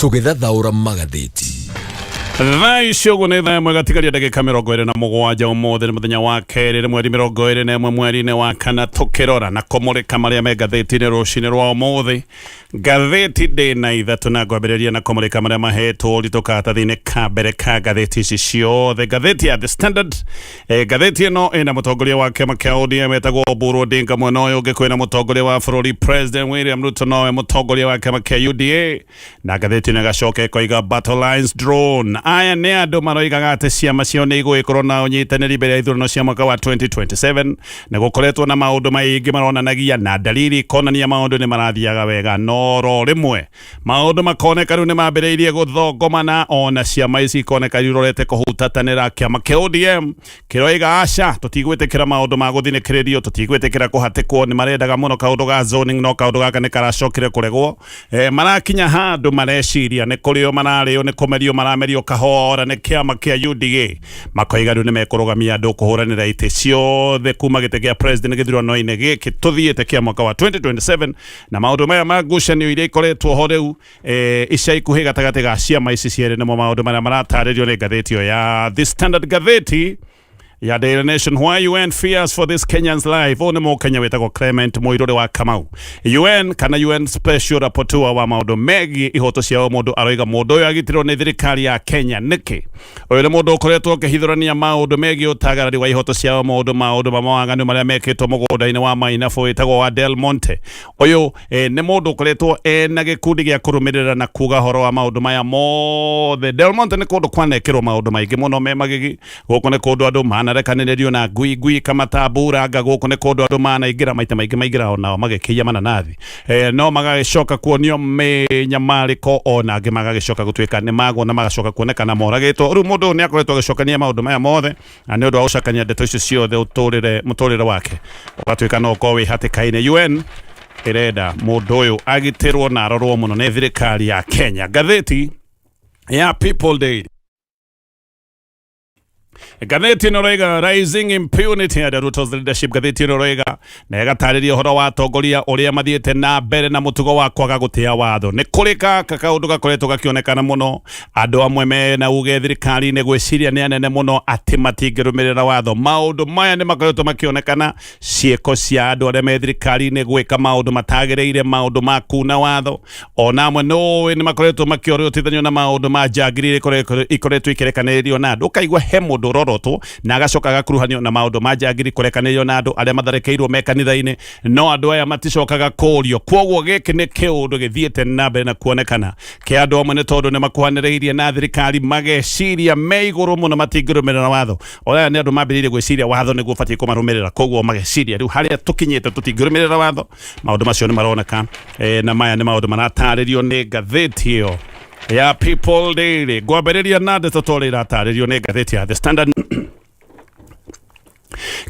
Tũgĩthathaũra magathĩti. Thai shogo ne tha mwe gatikari ndagika 27 umuthi ni muthenya wa keri ni mweri 21 mweri-ini wa kana tukirora na kumurika maria me ngathĩti-inĩ rũcinĩ rwa umuthi. Ngathĩti ndĩ na ithatu na ngwambĩrĩria na kumurika maria mahetwo ũritũ karatathi-inĩ ka mbere ka ngathĩti ici ciothe. Ngathĩti ya The Standard, ngathĩti ĩno ĩna mũtongoria wa kĩama kĩa ODM etagwo Oburu Odinga, mwena ũyũ ũngĩ kwĩna mũtongoria wa bũrũri President William Ruto, nowe mũtongoria wa kĩama kĩa UDA, na ngathĩti ĩno ĩgacoka ĩkoiga battle lines drawn. Aya nĩ andũ maroigaga atĩ ciama cio nĩ igũgĩkorwo na ũnyitanĩri mbere ya ithurano cia mwaka wa 2027, na gũkoretwo na maũndũ maingĩ maronanagia na dalili konania maũndũ nĩ marathiaga wega, no ro rĩmwe maũndũ makoneka rĩu nĩ mambĩrĩirie gũthongomana, ona ciama ici ikoneka irorete kũhutatanĩra. Kĩama kĩa ODM kĩroiga aca tũtigwĩtĩkĩra maũndũ ma gũthinĩkĩrĩrio, tũtigwĩtĩkĩra kũhatĩkwo, nĩ marendaga mũno kaũndũ ga zoning, no kaũndũ gaka nĩ karacokire kũregwo. Marakinya handũ mareciria nĩ kũrĩo mararĩo, nĩ kũmerio maramerio kahora nĩ kĩama kĩa UDA, makoiga rĩu nĩ mekũrũgamia andũ kũhũranĩra itĩ ciothe kuma gĩtĩ gĩa president gĩthurano-inĩ gĩkĩ tũthiĩte kĩa mwaka wa 2027, na maũndũ maya ma ngucanio iria ikoretwo ho rĩu ica ikuhĩ gatagatĩ ga ciama ici cierĩ nĩmo maũndũ marĩa maratarĩrio nĩ ngathĩti ĩyo ya The Standard. Ngathĩti ya Daily Nation, why UN fears for this Kenyan's life. One mo Kenya wetagwo Clement Muiruri wa Kamau. UN kana UN Special Rapporteur wa maũndũ megiĩ ihoto cia mũndũ aroiga mũndũ ũyũ agitirwo nĩ thirikari ya Kenya nĩkĩ. Ũyũ nĩ mũndũ ũkoretwo akĩhithũrania maũndũ megiĩ ũtagarari wa ihoto cia maũndũ mawaganu marĩa mekĩtwo mũgũnda-inĩ wa Mainabu wĩtagwo wa Del Monte. Ũyũ nĩ mũndũ ũkoretwo ena gĩkundi gĩa kũrũmĩrĩra na kuga horo wa maũndũ maya mothe. Del Monte nĩ kũndũ kwanekĩrwo maũndũ maingĩ mũno me magigi. Gũkũ nĩ kũndũ andũ manarekanĩrĩrio na ngui kama tabura anga gũkũ nĩ kũndũ andũ manaingĩra maita maingĩ maingĩra onao magĩkĩia mananathi, no magagĩcoka kuonio mĩnyamarĩko, ona angĩ magagĩcoka gũtuĩka nĩ magwo na magacoka kuonekana moragĩtwo. Rĩu mũndũ nĩ akoretwo agĩcokania maũndũ maya mothe, na nĩ ũndũ wa gũcakania ndeto icio ciothe mũtũrĩre wake ũgatuĩka no ũkorwo wĩ hatĩka-inĩ. UN ĩrenda mũndũ ũyũ agitĩrwo na arorwo mũno nĩ thirikari ya Kenya. Ngathĩti ya People Daily, ngathĩti ĩno roiga rising impunity under Ruto's leadership. Ngathĩti ĩno roiga na ĩgatarĩria ũhoro wa atongoria ũrĩa mathiĩte na mbere na mũtugo wa kwaga gũtĩa watho. Nĩ kũrĩ kaũndũ gakoretwo gakĩonekana mũno, andũ amwe mena uge thirikari-inĩ gwĩciria nĩ anene mũno atĩ matingĩrũmĩrĩra watho. Maũndũ maya nĩ makoretwo makĩonekana, ciĩko cia andũ arĩa me thirikari-inĩ gwĩka maũndũ matagĩrĩire, maũndũ ma kuna watho, ona amwe nĩ makoretwo makĩorotithanio na maũndũ ma njangiri ikoretwo ikĩrekanĩrĩrio na andũ. Ũkaigua he mũndũ rorotwo na agacoka agakuruhanio na maũndũ ma njangiri kũrekanĩrĩrio na andũ arĩa matharĩkĩirwo me kanitha-inĩ, no andũ aya maticokaga kũrio. Kwoguo gĩkĩ nĩ kĩũndũ gĩthiĩte na mbere na kuonekana kĩa andũ amwe, nĩ tondũ nĩ makuhanĩrĩirie na thirikari mageciria me igũrũ mũno matingĩrũmĩrĩra watho. Aya nĩ andũ mambĩrĩirie gwĩciria watho nĩguo batiĩ kũmarũmĩrĩra, kwoguo mageciria rĩu harĩa tũkinyĩte tũtingĩrũmĩrĩra watho. Maũndũ macio nĩ maroneka, na maya nĩ maũndũ maratarĩrio nĩ ngathĩti ĩyo ya People Daily. Ngwambĩrĩria na ndeto tũrĩa iratarĩrio nĩ ngathĩti ya The Standard.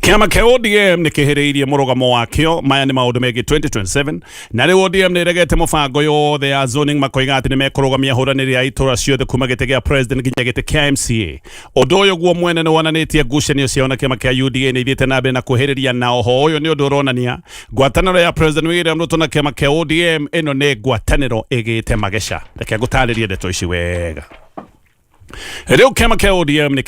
Kĩama kĩa ODM nĩ kĩhĩrĩirie mũrũgamo wakĩo. Maya nĩ maũndũ megiĩ 2027, na rĩu ODM nĩ ĩregete mũbango yothe ya zoning, makoiga atĩ nĩ mekũrũgamia hũranĩri ya itũra ciothe kuma gĩtĩ gĩa president nginya gĩtĩ kĩa MCA. Ũndũ ũyũ guo mwene nĩ wonanĩtie ngucanio ciao na kĩama kĩa UDA nĩ ithiĩte na mbere na kwĩhĩrĩria, na oho ũyũ nĩ ũndũ ũronania ngwatanĩro ya President William Ruto na kĩama kĩa ODM ĩno nĩ ngwatanĩro ĩgĩte mageca. Reke ngũtarĩrie ndeto ici wega. Rĩu kĩama kĩa ODM nĩ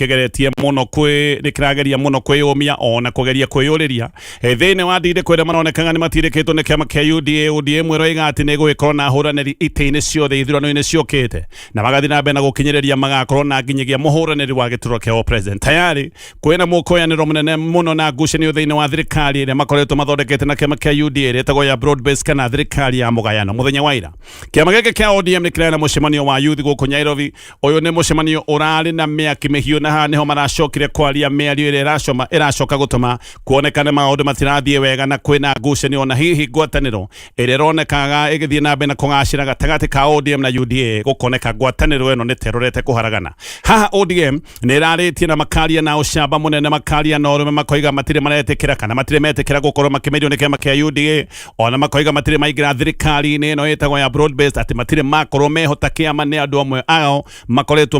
kĩrageria mũno kwĩyũmia ona kũgeria kwĩyũrĩria thĩinĩ wa ndirĩko iria maronekaga nĩ matirĩkĩtwo nĩ kĩama kĩa UDA. ODM ĩroiga atĩ nĩ gũgĩkorwo na hũranĩri itĩ-inĩ ciothe ithurano-inĩ ciũkĩte, na magathiĩ na mbere na gũkinyĩrĩria magakorwo na nginyagia mũhũranĩri wa gĩturwa kĩa president. Tayari kwĩna mũkũyanĩro mũnene mũno na ngucanio thĩinĩ wa thirikari ĩrĩa makoretwo mathondekete na kĩama kĩa UDA ĩretagwo ya broad base kana thirikari ya mũgayano. Mũthenya wa ira kĩama gĩkĩ kĩa ODM nĩ kĩrarĩ na mũcemanio wa youth gũkũ Nairobi. Ũyũ nĩ mũcemanio ũrarĩ na mĩaki mĩhiũ, na haha nĩho maracokire kwaria mĩario ĩrĩa ĩracoka gũtũma kuonekane maũndũ matirathiĩ wega, na kwĩna ngucanio na hihi ngwatanĩro ĩrĩa ĩronekaga ĩgĩthiĩ na mbere na kũgacĩra gatagatĩ ka ODM na UDA. Gũkoneka ngwatanĩro ĩno nĩ terorete kũharagana. Haha ODM nĩ ĩrarĩtie na makaria na ũcamba mũnene, makaria na ũrũme, makoiga matirĩ maretĩkĩra kana matirĩ metĩkĩra gũkorwo makĩmerio nĩ kĩama kĩa UDA, ona makoiga matirĩ maingĩra thirikari-inĩ ĩno ĩtagwo ya broad based, atĩ matirĩ makorwo mehota kĩama nĩ andũ amwe ao makoretwo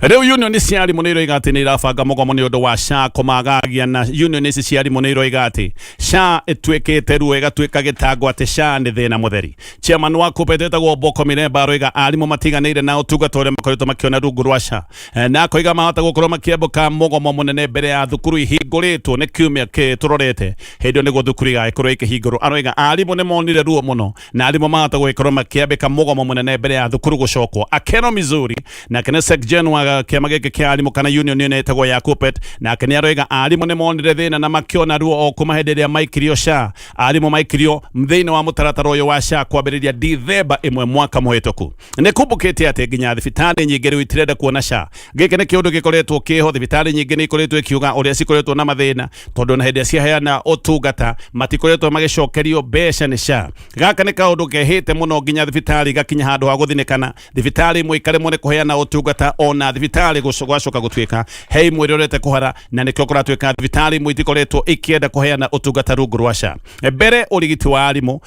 Reu union cia arimũ nĩ iroiga atĩ nĩ irabanga mũgomo nĩ ũndũ wa SHA kũmagagia, na union ici cia arimũ nĩ iroiga atĩ SHA ĩtuĩkĩte ruo ĩgatuĩka gĩtango atĩ SHA nĩ thĩna mũtheri. Chairman wa KUPPET etagwo Boko Miremba aroiga arimũ matiganĩire na ũtungata ũrĩa makoretwo makĩona rungu rwa SHA, na akoiga mahota gũkorwo makĩambũka mũgomo mũnene mbere ya thukuru ihingũrĩtwo nĩ kiumia tũrorete hĩndĩ nĩguo thukuru igagĩkorwo ikĩhingũrwo. Aroiga arimũ nĩ monire ruo mũno na arimũ mahota gũgĩkorwo makĩambĩka mũgomo mũnene mbere ya thukuru gũcokwo. Akeno Missouri na kene Sekjen wa kĩama gĩkĩ kĩa arimũ kana union nĩ etagwo ya KUPPET, nake nĩ aroiga arimũ nĩ monire thĩna na makĩona ruo o kuma hĩndĩ ĩrĩa maikirio SHA. Arimũ maikirio thĩinĩ wa mũtaratara ũyũ wa SHA kwambĩrĩria Dithemba 1 mwaka mũhĩtũku. Nĩ kumbũkĩte atĩ nginya thibitarĩ nyingĩ rĩu itirenda kuona SHA. Gĩkĩ nĩ kĩũndũ gĩkoretwo kĩho, thibitarĩ nyingĩ nĩ ikoretwo ikiuga ũrĩa cikoretwo na mathĩna tondũ na hĩndĩ ĩrĩa ciaheana ũtungata matikoretwo magĩcokerio mbeca nĩ SHA. Gaka nĩ kaũndũ kehĩte mũno nginya thibitarĩ gakinya handũ ha gũthinĩkana. Thibitarĩ imwe ikaremwo nĩ kũheana ũtungata ona thibitarĩ gwacoka gũtuĩka he imwe ĩrorete kũhara, na nĩkĩo kũratuĩka thibitarĩ imwe itikoretwo ikĩenda kũheana ũtungata rungu rwa SHA. Mbere ũrigiti wa arimũ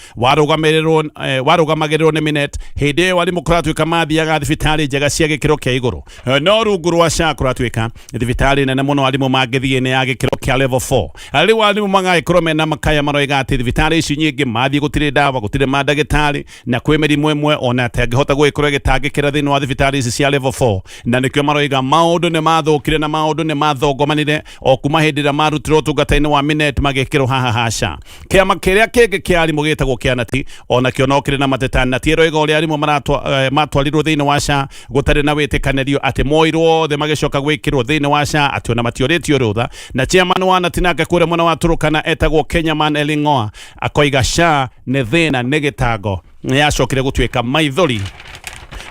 warũgamagĩrĩrwo nĩ Minet, hĩndĩ ĩyo arimũ kũratuĩka mathiaga thibitarĩ njega cia gĩkĩro kĩa igũrũ, no rungu rwa SHA kũratuĩka thibitarĩ nene mũno arimũ mangĩthiĩ nĩ ya gĩkĩro kĩa level 4. Rĩu arimũ magagĩkorwo mena makaya maroiga atĩ thibitarĩ ici nyingĩ mathiĩ gũtirĩ ndawa, gũtirĩ mandagĩtarĩ, na kwĩ mĩrimũ ĩmwe ona atangĩhota gũgĩkorwo ĩgĩtangĩkĩra thĩinĩ wa thibitarĩ ici cia level 4, na nĩkĩo maroiga maũndũ nĩ mathũkire na maũndũ nĩ mathogomanire o kuma hĩndĩ ĩrĩa marutirwo ũtungata-inĩ wa Minet magĩkĩrwo haha ha SHA. Kĩama kĩrĩa kĩngĩ kĩa arimũ gĩtagwo kĩa NATI, onakĩo no kĩrĩ na mateta. NATI ĩroiga ũrĩa arimũ matwarirwo thĩinĩ wa SHA gũtarĩ na wĩtĩkanĩrio atĩ moirwo othe magĩcoka gwĩkĩrwo thĩinĩ wa SHA atĩ ona matiorĩtio rũtha. Na chairman wa NATI nake kũrĩa mwena wa Turukana etagwo Kenyaman Eling'oa akoiga SHA nĩ thĩna, nĩ gĩtango, nĩ yacokire gũtuĩka maithori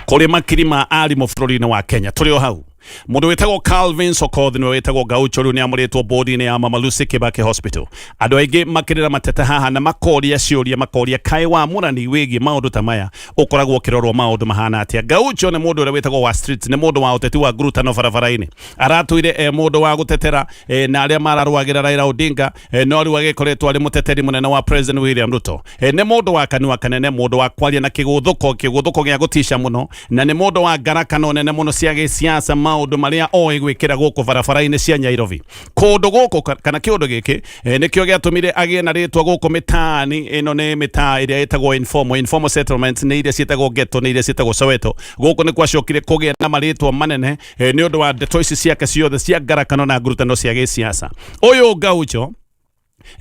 kũrĩ makiri ma arimũ bũrũri-inĩ wa Kenya. Tũrĩ o hau mundu wetagwo Calvin Sokothi niwe wetagwo Gaucho riu ni amuritwo bodi-inĩ ya Mama Lucy Kibaki Hospital. Andu aingĩ makirira mateta haha na makoria ciuria makoria kai wa murani wigi maundu ta maya ukoragwo kirorwo maundu mahana atia. Gaucho ni mundu uria wetagwo wa street, ni mundu wa uteti wa ngurutano barabara-ini, aratuire mundu wa gutetera na aria mararwagira Raila Odinga, no riu agikoretwo ari muteteri munene wa President William Ruto. Ni mundu wa kanua kanene, mundu wa kwaria na kiguthuko gĩa gutisha muno, na ni mundu wa ngarakano nene muno cia gisiasa maundu maria oĩ gwĩkĩra gũkũ barabara-inĩ cia Nairobi. Kũndũ gũkũ kana kĩũndũ gĩkĩ nĩkĩo gĩatũmire agĩe na rĩtwa gũkũ mĩtaani. Ĩno nĩ mĩtaa ĩrĩa ĩtagwo informal settlements, nĩ iria ciĩtagwo ghetto, nĩ iria ciĩtagwo Soweto. Gũkũ nĩ kwacokire kũgĩa na marĩtwa manene nĩ ũndũ wa ndeto ici ciake ciothe cia ngarakano na ngurutano cia gĩsiasa. Ũyũ Gaucho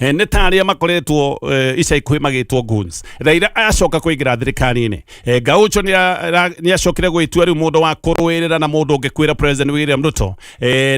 nĩ ta arĩa makoretwo ica ikuhĩ magĩtwo goons. Raila acoka kũingĩra thirikari-inĩ, Gaucho nĩ acokire gwĩtua rĩu mũndũ wa kũrũĩrĩra na mũndũ ũngĩkwĩra President William Ruto,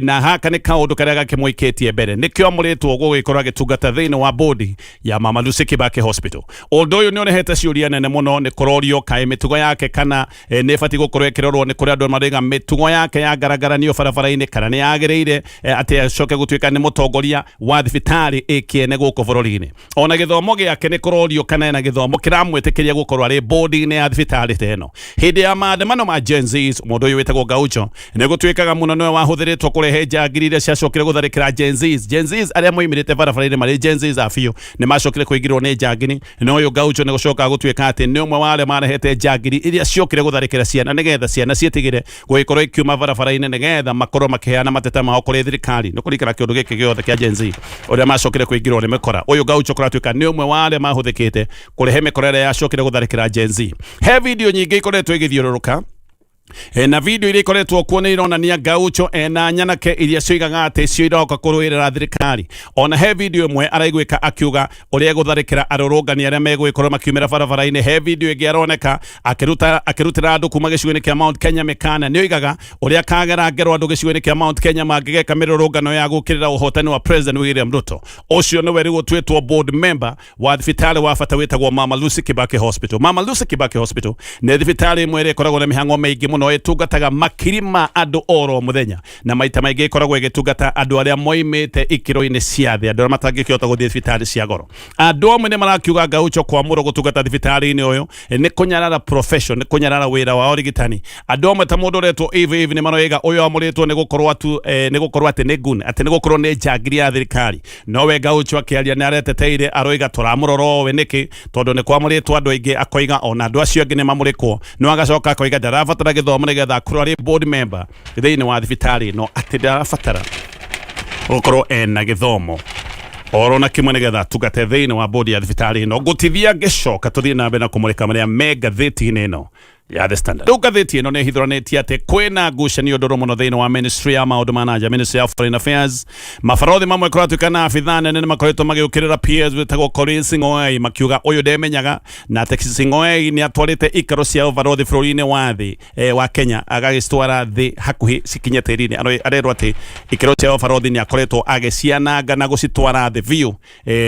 na haka nĩ kaũndũ karĩa gakĩmũikĩtie mbere. Nĩkĩo amũrĩtwo gũgĩkorwo agĩtungata thĩinĩ wa bodi ya Mama Lucy Kibaki Hospital. Ũndũ ũyũ nĩ ũrehete ciũria nene mũno, nĩ kũrorio kaĩ mĩtugo yake kana nĩ ĩbatiĩ gũkorwo ĩkĩrorwo nĩ kũrĩa andũ marauga mĩtugo yake ya garagaranio barabara-inĩ kana nĩ yagĩrĩire atĩ acoke gũtuĩka nĩ mũtongoria wa thibitarĩ ĩkĩene gũkũ bũrũri-inĩ. Ona gĩthomo gĩake nĩ kũrorio kana ena gĩthomo kĩramwĩtĩkĩria gũkorwo arĩ bodi-inĩ ya thibitarĩ ta ĩno. Hĩndĩ ya maandamano ma Gen Zs, mũndũ ũyũ wĩtagwo Gaucho nĩ gũtuĩkaga mũno nĩwe wahũthĩrĩtwo kũrehe njangiri iria ciacokire gũtharĩkĩra Gen Zs. Gen Zs arĩa moimĩrĩte barabara-inĩ marĩ Gen Zs a biũ nĩ macokire kũingĩrwo nĩ njangiri, no ũyũ Gaucho nĩ gũcoka gũtuĩka atĩ nĩ ũmwe wa arĩa marehete njangiri iria ciokire gũtharĩkĩra ciana, nĩgetha ciana ciĩtigĩre gũgĩkorwo ikiuma barabara-inĩ, nĩgetha makorwo makĩheana mateta mao kũrĩ thirikari. Nĩ kũringana kĩũndũ gĩkĩ gĩothe kĩa Gen Z ũrĩa macokire kũingĩrwo nĩ mĩkora. Ũyũ Gaucho kũratuĩka nĩ ũmwe wa arĩa mahũthĩkĩte kũrehe mĩkora ĩrĩa yacokire gũtharĩkĩra Gen Z. He video nyingĩ ikoretwo igĩthiũrũrũka na video iria ikoretwo kuo nĩ ironania Gaucho na nyanake iria cioigaga atĩ cio iroka kũrũĩrĩra thirikari. Ona he video ĩmwe araiguĩka akiuga ũrĩa gũtharĩkĩra arũrũngani arĩa megũgĩkorwo makiumĩra barabara-inĩ. He video ĩngĩ aroneka akĩrutĩra andũ kuma gĩcigo-inĩ kĩa Mount Kenya mĩkana. Nĩ oigaga ũrĩa kagerangerwo andũ gĩcigo-inĩ kĩa Mount Kenya mangĩgeka mĩrũrũngano ya gũkĩrĩra ũhotani wa President William Ruto. Ũcio nĩwe rĩu ũtuĩtwo board member wa thibitarĩ wa bata wĩtagwo Mama Lucy Kibaki Hospital. Mama Lucy Kibaki Hospital nĩ thibitarĩ ĩmwe ĩrĩa ĩkoragwo na mĩhang'o mĩingĩ no ĩtungataga makiri ma andũ oro mũthenya, na maita maingĩ ĩkoragwo ĩgĩtungata andũ arĩa moimĩte ikĩro-inĩ cia thĩ, andũ arĩa matangĩkĩhota gũthiĩ thibitarĩ cia goro. Andũ amwe nĩ marakiuga Gaucho Kwamùrwo gũtungata thibitarĩ-inĩ ũyũ nĩ kũnyarara profession, nĩ kũnyarara wĩra wa ũrigitani. Andũ amwe ta mũndũ ũretwo Eve nĩ maroiga ũyũ amũrĩtwo nĩ gũkorwo atĩ nĩ gun, atĩ nĩ gũkorwo nĩ njangiri ya thirikari. Nowe Gaucho akĩaria nĩ areteteire, aroiga tũramũrora we nĩkĩ, tondũ nĩ kwamũrĩtwo andũ aingĩ, akoiga ona andũ acio angĩ nĩ mamũrĩkwo, no agacoka akoiga ndarabatara gĩthomo githomo nigetha kurari board member thiini wa thibitari no ati ndarabatara gukorwo ena githomo oro na kimwe nigetha tugate thiini wa board ya thibitari no gutithia gicoka tuthie na mbere na kumurika maria Ngathìti ino ya The Standard. Ngathìti ino ne hithoranitie ati kwina ngucanio nduru muno thiini wa Ministry ya maundu manager, Ministry of Foreign Affairs. Mabarothi mamwe kuratuika na abitha nene nimakoretwo magiukirira PS witagwo Collins Ngoei makiuga uyu ndemenyaga na Texas Ngoei ni atwarite ikaro cia overothi bururi-ini wa thi wa Kenya agagistwara thi hakuhi cikinye tirini arerwo ati ikaro cia overothi ni akoretwo agiciananga na gucitwara thi view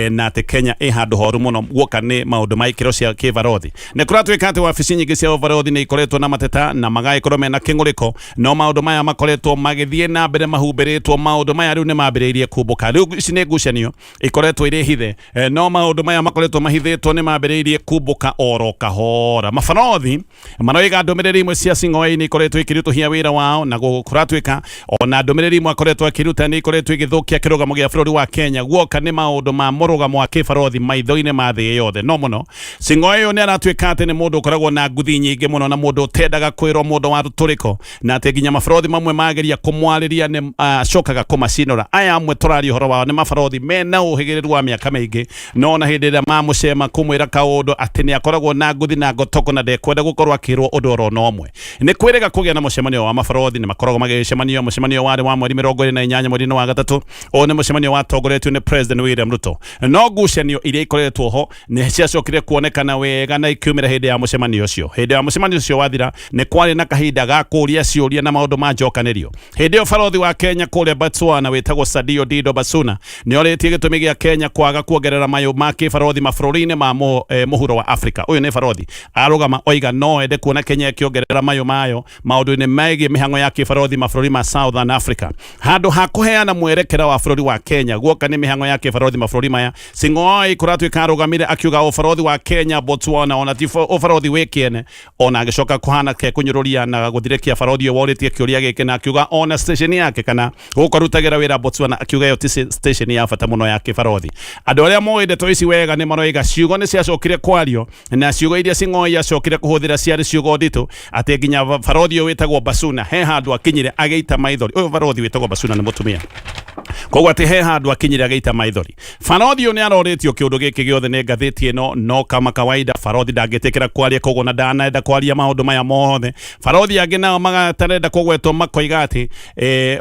na ati Kenya handu horu muno guoka ni maundu ma ikaro cia kibarothi ne kuratuika ati wabici nyingi cia overothi ni ikoretwo na mateta na magaikorwo mena kinguriko no maundu maya makoretwo magithie na mbere mahumbiritwo maundu maya riu ni mambiriirie kumbuka riu ici ni ngucanio ikoretwo iri hithe no maundu maya makoretwo mahithitwo ni mambiriirie kumbuka oro kahora mabarothi maroiga ndumiriri imwe cia Ngoei ni ikoretwo ikirutuhia wira wao na kuratuika ona ndumiriri imwe akoretwo akiruta ni ikoretwo igithukia kirugamo gia bururi wa Kenya guoka ni maundu ma murugamo wa kibarothi maitho-ini ma thi yothe no muno Ngoei ni aratuika ati ni mundu ukoragwo na nguthi nyingi muno na mundu tendaga kwirwo mundu wa ruturiko na ati nginya mabarothi mamwe mageria kumwariria ni cokaga kumacinura aya amwe turari horo wao ni mabarothi mena uhigiriru wa miaka maingi no na hindi ria mamucema kumwira kaundu ati ni akoragwo na nguthi na ngotoko na ndekwenda gukorwo akirwo undu oro no omwe ni kwirega kugia na mucemanio wa mabarothi ni makoragwo magicemanio mucemanio wari wa mweri 28 mweri wa gatatu o ni mucemanio wa tongoretio ni President William Ruto no ngucanio iria ikoretwo ho ni ciacokire kuonekana wega na ikiumira hindi ya mucemanio ucio hindi ya mucemanio ucio wathira ni kwari na kahinda ga kuria ciuria na maundu ma njokanirio hindi yo barothi wa Kenya kuria Botswana wetagwo Sadio Dido Basuna ni oretie gitumi gia Kenya kwaga kuongerera mayo ma kibarothi mabũrũri-inĩ ma muhuro wa Africa uyu ni barothi arugama oiga no ende kuona Kenya ikiongerera mayo mayo maundu-inĩ megie mihango ya kibarothi mabũrũri ma Southern Africa handu ha kuheana mwerekera wa bũrũri wa Kenya guoka ni mihango ya kibarothi mabũrũri maya Ngoei kuratuika arugamire akiuga ubarothi wa Kenya Botswana ona tifo ubarothi wikiene ona agicoka kuhana ke kunyururia na guthirekia barothi woritie kiuria giki na akiuga ona station yake kana gukorutagira wira Botswana akiuga yo station ya bata muno ya kibarothi andu aria moide to ici wega ni maroiga ciugo ni ciacokire kwario na ciugo iria Ngoei acokire kuhuthira ciari ciugo ndito ati nginya barothi witagwo Basuna he handu akinyire ageita maithori uyu barothi witagwo Basuna ni mutumia koguo ati he handu akinyire ageita maithori barothi ni aroretio kiundu giki giothe ni Ngathìti ino no kama kawaida barothi ndangitikira kwaria koguo na ndanenda kwaria maundu maya mothe barothi angi nao magatarenda kugwetwo makoiga ati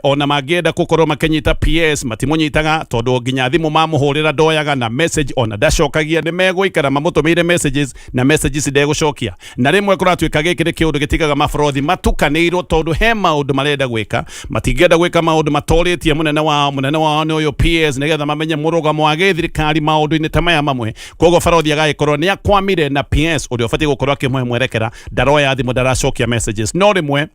ona mangienda gukorwo makinyita PS matimunyitaga tondu nginya thimu mamuhurira ndoyaga na message ona ndacokagia ni megwikara mamutumire messages na messages ndegucokia na rimwe kuratuika giki ni kiundu gitigaga mabarothi matukanirwo tondu he maundu marenda gwika matingenda gwika maundu matoritie munene wao ni uyu PS nigetha mamenye murugamo wa githirikari maundu-ini ta maya mamwe koguo barothi agaikorwo ni akwamire na PS uria ubatie gukorwo akimwe mwerekera ndaroya thimu ndaracokia messages no rimwe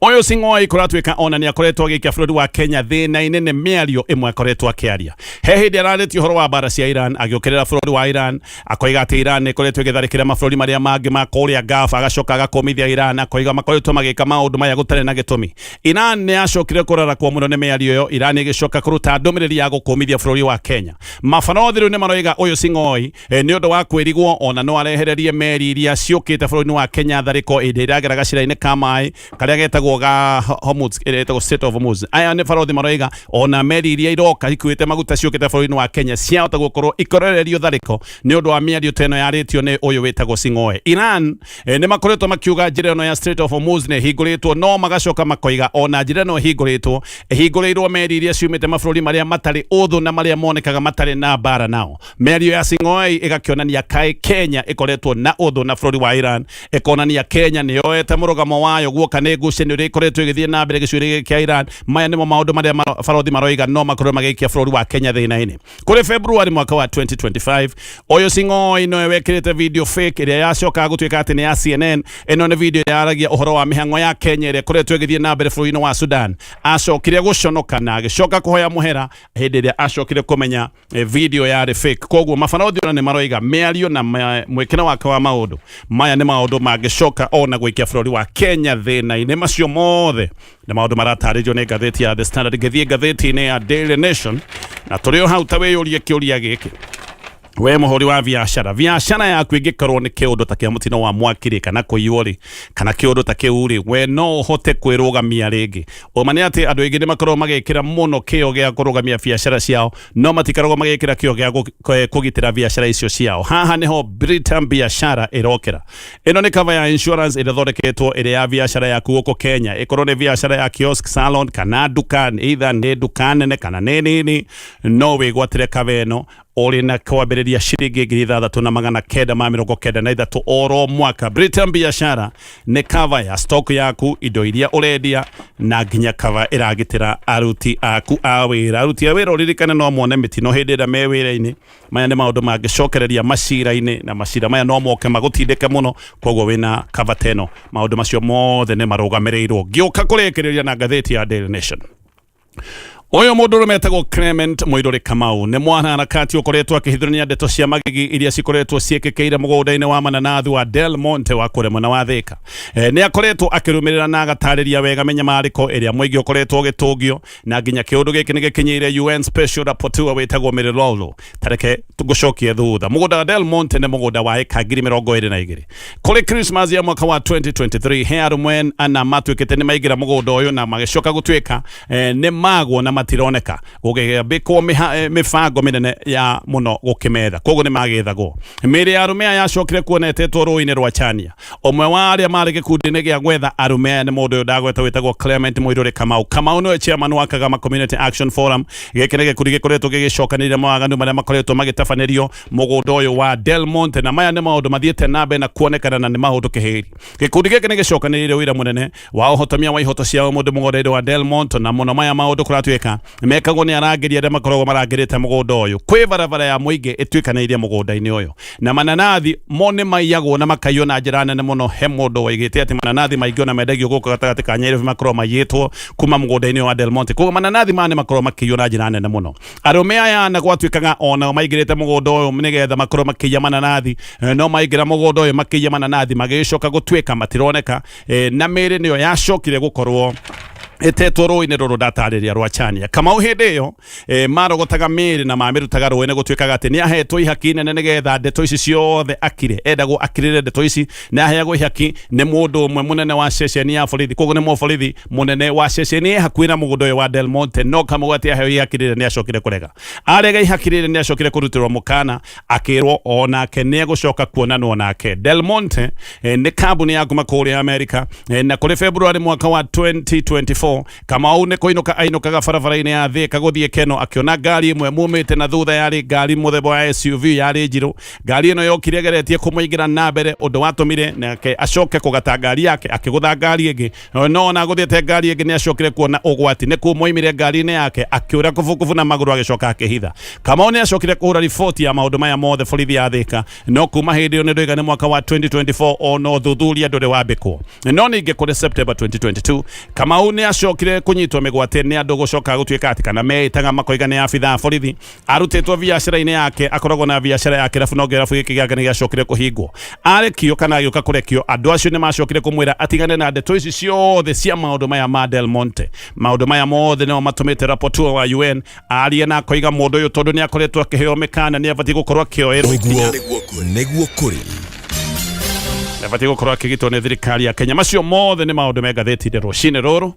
uyu Ngoei kuratuika ona ni akoretwo agikia bururi wa Kenya thina-ini ni miario imwe akoretwo akiaria he hindi araretio horo wa bara cia Iran agiukirira bururi wa Iran akoiga ati Iran ni ikoretwo igitharikira mabururi maria mangi ma kuria Gulf agacoka agakomithia Iran akoiga makoretwo magika maundu maya gutare na gitumi Iran ni acokire kurara kwa muno ni miario yo Iran igicoka kuruta ndumiriri ya gukomithia bururi wa Kenya mabarothi riu ni maroiga uyu Ngoei ni undu wa kwirigwo ona no arehererie meri iria ciukite bururi wa Kenya thariko iragira gacira-ini ka mai karia getagwo ga Hormuz etagwo Strait of Hormuz aya ni barothi maroiga ona meri iria iroka ikuite maguta ciukite bururi-ini wa Kenya ciahota gukorwo ikorererio thariko ni undu wa miario teno yaritio ni uyu witagwo Ngoei Iran ni makoretwo makiuga njira ino ya Strait of Hormuz ni hinguritwo no magacoka makoiga ona njira ino hingurirwo meri iria ciumite mabururi maria matari uthu na maria monekaga matari na bara nao merio ya Ngoei igakionania kai Kenya ikoretwo na uthu na bururi wa Iran ikonania Kenya ni yoete murugamo wayo guoka ni ngucanio ria ikoretwo igithie na mbere gicuri kia Iran maya nimo maundu maria barothi maroiga no makorwo magikia bururi wa Kenya thina-ini kuri February mwaka wa 2025 uyu Ngoei no wekirite video fake iria yacoka gutuika ati ni ya CNN ino ni video yaragia uhoro wa mihango ya Kenya iria ikoretwo igithie na mbere bururi-ini wa Sudan acokire guconoka na agicoka kuhoya muhera hindi iria acokire kumenya video yari fake koguo mabarothi ona ni maroiga miario na mwikina wake wa maundu maya ni maundu magicoka ona gwikia bururi wa Kenya thina-ini macio mothe na maundu marataririo ni Ngathìti ya The Standard ngithie Ngathìti-ini ya Daily Nation na turio hau ta wiyurie kiuria giki we muhuri wa biashara yaku ingikorwo ni kiundu ta kia mutino wa mwakiri kana kuiyuri kana kiundu ta kiuri we no hote kwirugamia ringi umane ati andu aingi ni makorwo magikira muno kio gia kurugamia biashara ciao no matikaragwo magikira kio gia kugitira biashara icio ciao haha niho Britam biashara irokera ino ni cover ya insurance irathondeketwo iri ya biashara yaku guku Kenya ikorwo ni biashara ya kiosk salon kana duka either ni duka nene kana nini no wigwatire cover ino ori na kwambĩrĩria ciringi 6,993 oro mwaka. Britam biashara ni cover ya stock yaku, indo iria urendia na nginya cover iragitira aruti aku a wĩra. Aruti a wĩra uririkane no mone mitino hĩndĩ ĩrĩa me wĩra-inĩ. Maya nĩ maũndũ mangĩcokereria macira-inĩ na macira maya no moke magũtindĩke mũno, koguo wĩna cover teno maũndũ macio mothe nĩ marũgamĩrĩirwo. Ngĩũka kũrĩkĩrĩria na ngathĩti ya Daily Nation. Oyo mundu metagwo Clement Muiruri Kamau ni mwanaharakati ukoretwo akihithurania ndeto cia magigi iria cikoretwo ciĩkĩkĩire mũgũnda-inĩ wa mananathi wa Del Monte wa kũremwo na wa Thika. Ni akoretwo akĩrũmĩrĩra na agatarĩria wega menyamarĩko ĩrĩa mũingĩ ukoretwo ũgĩtũngio na nginya kĩũndũ gĩkĩ nĩ gĩkinyĩire UN Special Rapporteur wĩtagwo Mililolo. Tareke tũgũcokie thutha. Mũgũnda wa Del Monte nĩ mũgũnda wa eka 22,000. Kũrĩ Christmas ya mwaka wa 2023 he arũmwe ana matuĩkĩte nĩ maingĩra mũgũnda ũyũ na magĩcoka gũtuĩka nĩ magwo na matironeka gũgĩbĩkwo mĩbango mĩnene ya mũno gũkĩmetha, koguo nĩ magĩthagwo. Mĩĩrĩ ya arũme aya yacokire kuonetetwo rũĩ-inĩ rwa Chania. Ũmwe wa arĩa marĩ gĩkundi-inĩ gĩa gwetha arũme aya nĩ mũndũ ũyũ ndagweta wĩtagwo Clement Muiruri Kamau. Kamau nĩwe chairman wa Kagama Community Action Forum. Gĩkĩ nĩ gĩkundi gĩkoretwo gĩgĩcokanĩrĩria mawaganu marĩa makoretwo magĩtabanĩrio mũgũnda ũyũ wa Del Monte, na maya nĩ maũndũ mathiĩte na mbere na kuonekana na nĩ maũndũ kĩhĩri. Gĩkundi gĩkĩ nĩ gĩcokanĩrĩire wĩra mũnene wa ũhotomia wa ihoto cia mũndũ mũgũnda-inĩ wa Del Monte, na mũno maya maũndũ kũratuĩka mekagwo nĩ arangĩri arĩa makoragwo marangĩrĩte mũgũnda ũyũ. Kwĩ barabara ya mũingĩ ĩtuĩkanĩirie mũgũnda-inĩ ũyũ, na mananathi mo nĩ maiyagwo na makaiywo na njĩra nene mũno. He mũndũ waigĩte atĩ mananathi maingĩ na mendagio gũkũ gatagatĩ ka Nyairobi makorwo maiyĩtwo kuma mũgũnda-inĩ wa Del Monte, koguo mananathi maya nĩ makorwo makĩiywo na njĩra nene mũno. Arũme aya na gwatuĩkaga ona maingĩrĩte mũgũnda ũyũ nĩgetha makorwo makĩiya mananathi, no maingĩra mũgũnda ũyũ makĩiya mananathi magĩcoka gũtuĩka matironeka, na mĩĩrĩ nĩyo yacokire gũkorwo etetwo rũĩ-inĩ rũrũ ndatarĩria rwa Chania. Kamau hĩndĩ ĩyo marogotaga mĩĩrĩ na mamĩrutaga rũĩ-inĩ gũtuĩkaga atĩ nĩ ahetwo ihaki nene nĩgetha ndeto ici ciothe akire, endagwo akirĩre ndeto ici na aheagwo ihaki nĩ mũndũ ũmwe mũnene wa ceceni ya borithi, koguo nĩ mũborithi mũnene wa ceceni hakuhĩ na mũgũnda ũyũ wa Del Monte. No Kamau atĩ aheo ihaki rĩrĩ nĩ acokire kũrega, arega ihaki rĩrĩ nĩ acokire kũrutĩrwo mũkana, akĩrwo onake nĩ egũcoka kuonanwo nake. Del Monte nĩ kambuni ya kuma kũrĩa Amerika, na kũrĩ February mwaka wa 2024 Kamau nĩ kũinũka ainũkaga barabara-inĩ ya Thika gũthiĩ Keno, akĩona ngari ĩmwe mumĩte na thutha yarĩ ngari mũthemba wa SUV yarĩ njirũ. Ngari ĩno yokire geretie kũmũingĩra na mbere, ũndũ watũmire nake acoke kũgata ngari yake akĩgũtha ngari ĩngĩ, no ona gũthiĩte ngari ĩngĩ nĩ acokire kuona ũgwati nĩ kũmoimire ngari-inĩ yake, akĩũra kũbukubu na magũrũ agĩcoka akĩhitha. Kamau nĩ acokire kũhũra riboti ya maũndũ maya mothe borithi ya Thika, no kuma hĩndĩ ĩyo nĩ ndoiga nĩ mwaka wa 2024 ona ũthuthuria ndũrĩ wambĩkwo. No ningĩ kũrĩ September 2022 Kamau nĩ acokire kunyitwo mĩgwate nĩ andũ gũcoka gũtuĩka atĩ kana meĩtaga makoiga nĩ abithaa borithi, arutĩtwo biacara-inĩ yake, akoragwo na biacara yake, rabu no gĩrabu gĩkĩ gĩake nĩ gĩacokire kũhingwo. Arekio kana agĩũka kũrekio, andũ acio nĩ macokire kũmwĩra atigane na ndeto ici ciothe cia maũndũ maya ma Del Monte. Maũndũ maya mothe nĩo matũmĩte rapporteur wa UN arie na akoiga mũndũ ũyũ tondũ nĩ akoretwo akĩheo mĩkana nĩ abatiĩ gũkorwo akĩoerwo nĩguo kũrĩ abatiĩ gũkorwo akĩgitwo nĩ thirikari ya Kenya. Macio mothe nĩ maũndũ me ngathĩti-inĩ rũcinĩ rũrũ.